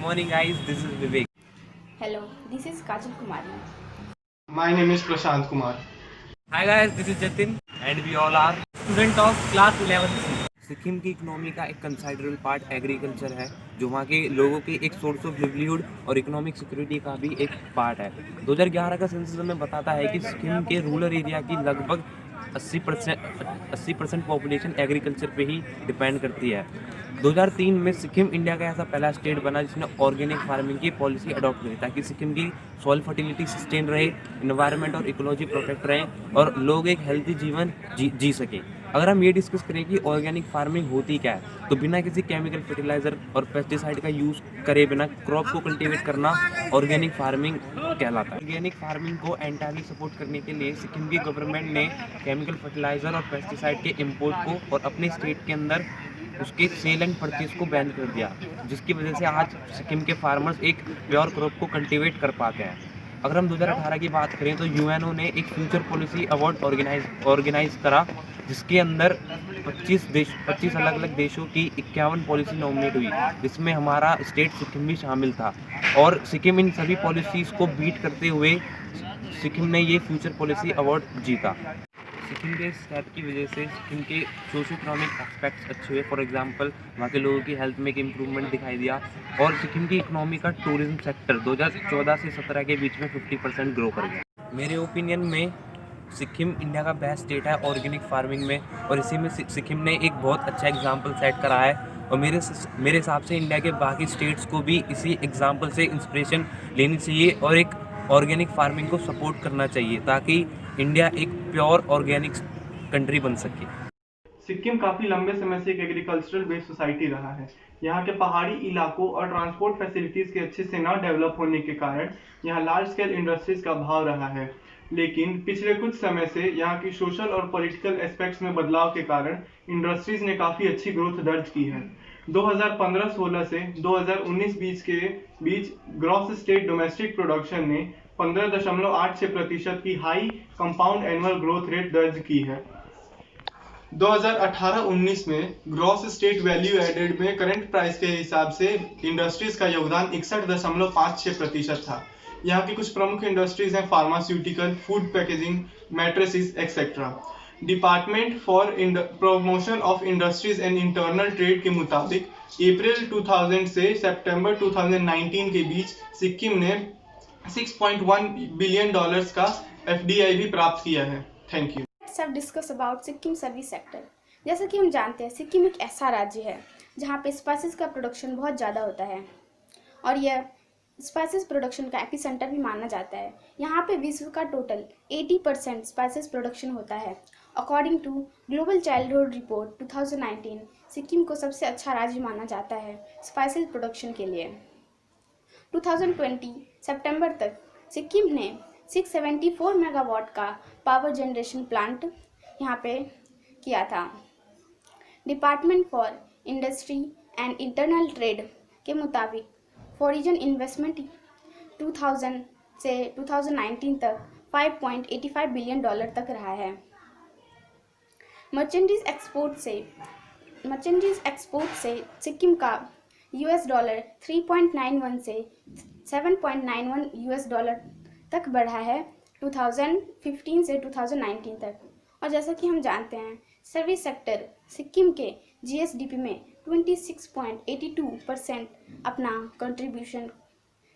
morning guys, this is Vivek. Hello, this is Kajal Kumari. My name is Prashant Kumar. Hi guys, this is Jatin and we all are student of class 11th. Sikkim की economy का एक considerable part agriculture है, जो वहाँ के लोगों के एक सोर्स ऑफ लिवलीहुड और इकोनॉमिक सिक्योरिटी का भी एक पार्ट है। 2011 का सेंसस हमें बताता है कि सिक्किम के रूरल एरिया की लगभग 80% पॉपुलेशन एग्रीकल्चर पे ही डिपेंड करती है। 2003 में सिक्किम इंडिया का ऐसा पहला स्टेट बना जिसने ऑर्गेनिक फार्मिंग की पॉलिसी अडॉप्ट करी, ताकि सिक्किम की सॉइल फर्टिलिटी सस्टेन रहे, इन्वायरमेंट और इकोलॉजी प्रोटेक्ट रहे और लोग एक हेल्थी जीवन जी सके। अगर हम ये डिस्कस करें कि ऑर्गेनिक फार्मिंग होती क्या है, तो बिना किसी केमिकल फर्टिलाइजर और पेस्टिसाइड का यूज़ करे बिना क्रॉप को कल्टीवेट करना ऑर्गेनिक फार्मिंग कहलाता है। ऑर्गेनिक फार्मिंग को एंटायरली सपोर्ट करने के लिए सिक्किम की गवर्नमेंट ने केमिकल फर्टिलाइजर और पेस्टिसाइड के इम्पोर्ट को और अपने स्टेट के अंदर उसके सेल एंड परचेज को बैन कर दिया, जिसकी वजह से आज सिक्किम के फार्मर्स एक प्योर क्रॉप को कल्टीवेट कर पाते हैं। अगर हम 2018 की बात करें तो यूएनओ ने एक फ्यूचर पॉलिसी अवार्ड ऑर्गेनाइज करा, जिसके अंदर 25 अलग अलग देशों की 51 पॉलिसी नॉमिनेट हुई, जिसमें हमारा स्टेट सिक्किम भी शामिल था। और सिक्किम इन सभी पॉलिसीज़ को बीट करते हुए सिक्किम ने ये फ्यूचर पॉलिसी अवार्ड जीता। सिक्किम के स्टेप की वजह से सिक्किम के सोशो इकोनॉमिक एस्पेक्ट्स अच्छे हुए। फॉर एग्जांपल वहाँ के लोगों की हेल्थ में एक इम्प्रूवमेंट दिखाई दिया और सिक्किम की इकोनॉमी का टूरिज्म सेक्टर 2014 से 17 के बीच में 50% ग्रो कर गया। मेरे ओपिनियन में सिक्किम इंडिया का बेस्ट स्टेट है ऑर्गेनिक फार्मिंग में, और इसी में सिक्किम ने एक बहुत अच्छा एग्जाम्पल सेट करा है। और मेरे हिसाब से इंडिया के बाकी स्टेट्स को भी इसी एग्जाम्पल से इंस्पिरेशन लेनी चाहिए और एक ऑर्गेनिक फार्मिंग को सपोर्ट करना चाहिए, ताकि इंडिया एक प्योर ऑर्गेनिक कंट्री बन सके। सिक्किम काफ़ी लंबे समय से एक एग्रीकल्चरल बेस्ड सोसाइटी रहा है। यहाँ के पहाड़ी इलाकों और ट्रांसपोर्ट फैसिलिटीज़ के अच्छे से न डेवलप होने के कारण यहाँ लार्ज स्केल इंडस्ट्रीज़ का अभाव रहा है। लेकिन पिछले कुछ समय से यहाँ की सोशल और पॉलिटिकल एस्पेक्ट्स में बदलाव के कारण इंडस्ट्रीज़ ने काफ़ी अच्छी ग्रोथ दर्ज की है। 2015-16 से 2019 बीच ग्रॉस स्टेट डोमेस्टिक प्रोडक्शन ने 15.86% की high compound annual growth rate दर्ज की है। 2018-19 में ग्रॉस स्टेट वैल्यू एडेड में करंट प्राइस के हिसाब से इंडस्ट्रीज का योगदान 61.56% था। यहाँ की कुछ प्रमुख इंडस्ट्रीज हैं pharmaceutical, food packaging, mattresses etcetera. Department for promotion of industries and internal trade के मुताबिक अप्रैल 2000 से सितंबर 2019 के बीच सिक्किम ने $6.1 बिलियन का FDI भी प्राप्त किया है। Thank you. सब discuss about Sikkim service sector. जैसा कि हम जानते हैं, सिक्किम एक ऐसा राज्य है जहाँ पे स्पाइसेस का प्रोडक्शन बहुत ज़्यादा होता है और यह स्पाइसेस प्रोडक्शन का एपिसेंटर भी माना जाता है। यहाँ पे विश्व का टोटल 80% स्पाइसेस प्रोडक्शन होता है। According to global childhood report 2019, Sikkim को सबसे अच्छा राज्य माना जाता है स्पाइसेस प्रोडक्शन के लिए। 2020 सितंबर तक सिक्किम ने 674 मेगावाट का पावर जनरेशन प्लांट यहाँ पे किया था। Department for industry and internal trade के मुताबिक फॉरेन इन्वेस्टमेंट 2000 से 2019 तक $5.85 बिलियन तक रहा है। मर्चेंडीज एक्सपोर्ट से सिक्किम का $3.91 से $7.91 तक बढ़ा है 2015 से 2019 तक। और जैसा कि हम जानते हैं, सर्विस सेक्टर सिक्किम के GSDP में 26.82% अपना कंट्रीब्यूशन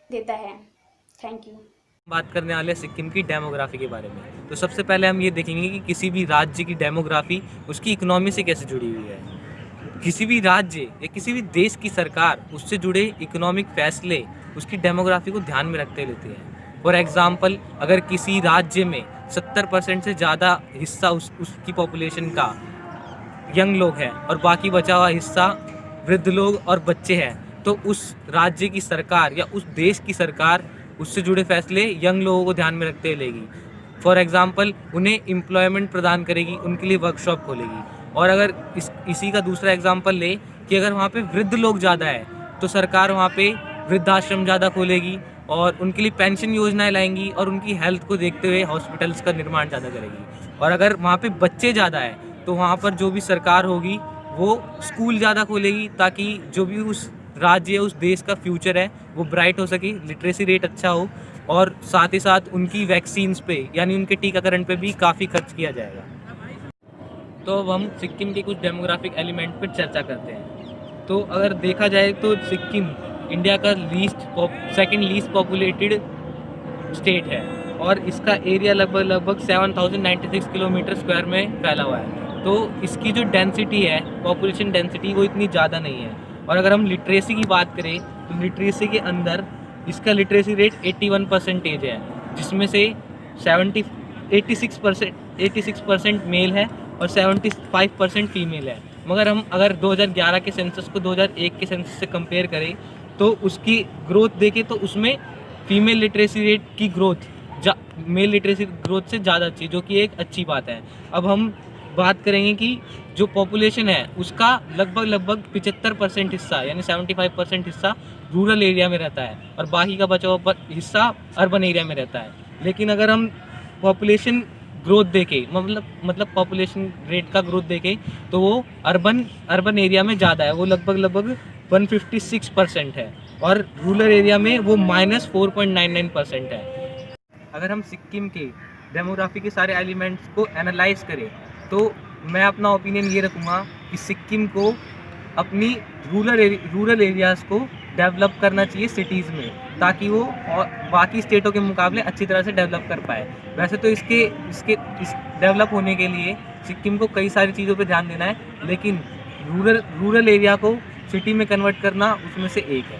देता है। Thank you. बात करने वाले सिक्किम की डेमोग्राफी के बारे में, तो सबसे पहले हम ये देखेंगे कि किसी भी राज्य की डेमोग्राफी उसकी इकोनॉमी से कैसे जुड़ी हुई है। किसी भी राज्य या किसी भी देश की सरकार उससे जुड़े इकोनॉमिक फैसले उसकी डेमोग्राफी को ध्यान में रखते लेते हैं। फॉर एग्जांपल, अगर किसी राज्य में 70% से ज़्यादा हिस्सा उसकी पॉपुलेशन का यंग लोग हैं और बाकी बचा हुआ हिस्सा वृद्ध लोग और बच्चे हैं, तो उस राज्य की सरकार या उस देश की सरकार उससे जुड़े फैसले यंग लोगों को ध्यान में रखते लेगी। फॉर एग्जांपल, उन्हें एम्प्लॉयमेंट प्रदान करेगी, उनके लिए वर्कशॉप खोलेगी। और अगर इसी का दूसरा एग्जांपल ले कि अगर वहाँ पे वृद्ध लोग ज़्यादा है तो सरकार वहाँ पे वृद्धाश्रम ज़्यादा खोलेगी और उनके लिए पेंशन योजनाएं लाएंगी और उनकी हेल्थ को देखते हुए हॉस्पिटल्स का निर्माण ज़्यादा करेगी। और अगर वहाँ पे बच्चे ज़्यादा है तो वहाँ पर जो भी सरकार होगी वो स्कूल ज़्यादा खोलेगी, ताकि जो भी उस राज्य है, उस देश का फ्यूचर है, वो ब्राइट हो सके, लिटरेसी रेट अच्छा हो और साथ ही साथ उनकी वैक्सीन्स पे यानी उनके टीकाकरण पे भी काफ़ी खर्च किया जाएगा। तो अब हम सिक्किम के कुछ डेमोग्राफिक एलिमेंट पर चर्चा करते हैं। तो अगर देखा जाए तो सिक्किम इंडिया का सेकंड लीस्ट पॉपुलेटेड स्टेट है और इसका एरिया लगभग 7096 किलोमीटर स्क्वायर में फैला हुआ है। तो इसकी जो डेंसिटी है, पॉपुलेशन डेंसिटी, वो इतनी ज़्यादा नहीं है। और अगर हम लिटरेसी की बात करें तो लिटरेसी के अंदर इसका लिटरेसी रेट 81% है, जिसमें से 86% मेल है और 75% फीमेल है। मगर हम अगर 2011 के सेंसस को 2001 के सेंसस से कंपेयर करें तो उसकी ग्रोथ देखें तो उसमें फीमेल लिटरेसी रेट की ग्रोथ मेल लिटरेसी ग्रोथ से ज़्यादा अच्छी, जो कि एक अच्छी बात है। अब हम बात करेंगे कि जो पॉपुलेशन है उसका लगभग 75% हिस्सा यानी 75% हिस्सा रूरल एरिया में रहता है और बाकी का बचा हुआ हिस्सा अर्बन एरिया में रहता है। लेकिन अगर हम पॉपुलेशन ग्रोथ देखें, मतलब पॉपुलेशन रेट का ग्रोथ देखें तो वो अर्बन एरिया में ज़्यादा है, वो लगभग 156% है और रूरल एरिया में वो -4.99% है। अगर हम सिक्किम के डेमोग्राफी के सारे एलिमेंट्स को एनालाइज करें तो मैं अपना ओपिनियन ये रखूँगा कि सिक्किम को अपनी रूरल एरियाज़ को डेवलप करना चाहिए सिटीज़ में, ताकि वो और बाकी स्टेटों के मुकाबले अच्छी तरह से डेवलप कर पाए। वैसे तो इस डेवलप होने के लिए सिक्किम को कई सारी चीज़ों पे ध्यान देना है, लेकिन रूरल एरिया को सिटी में कन्वर्ट करना उसमें से एक है।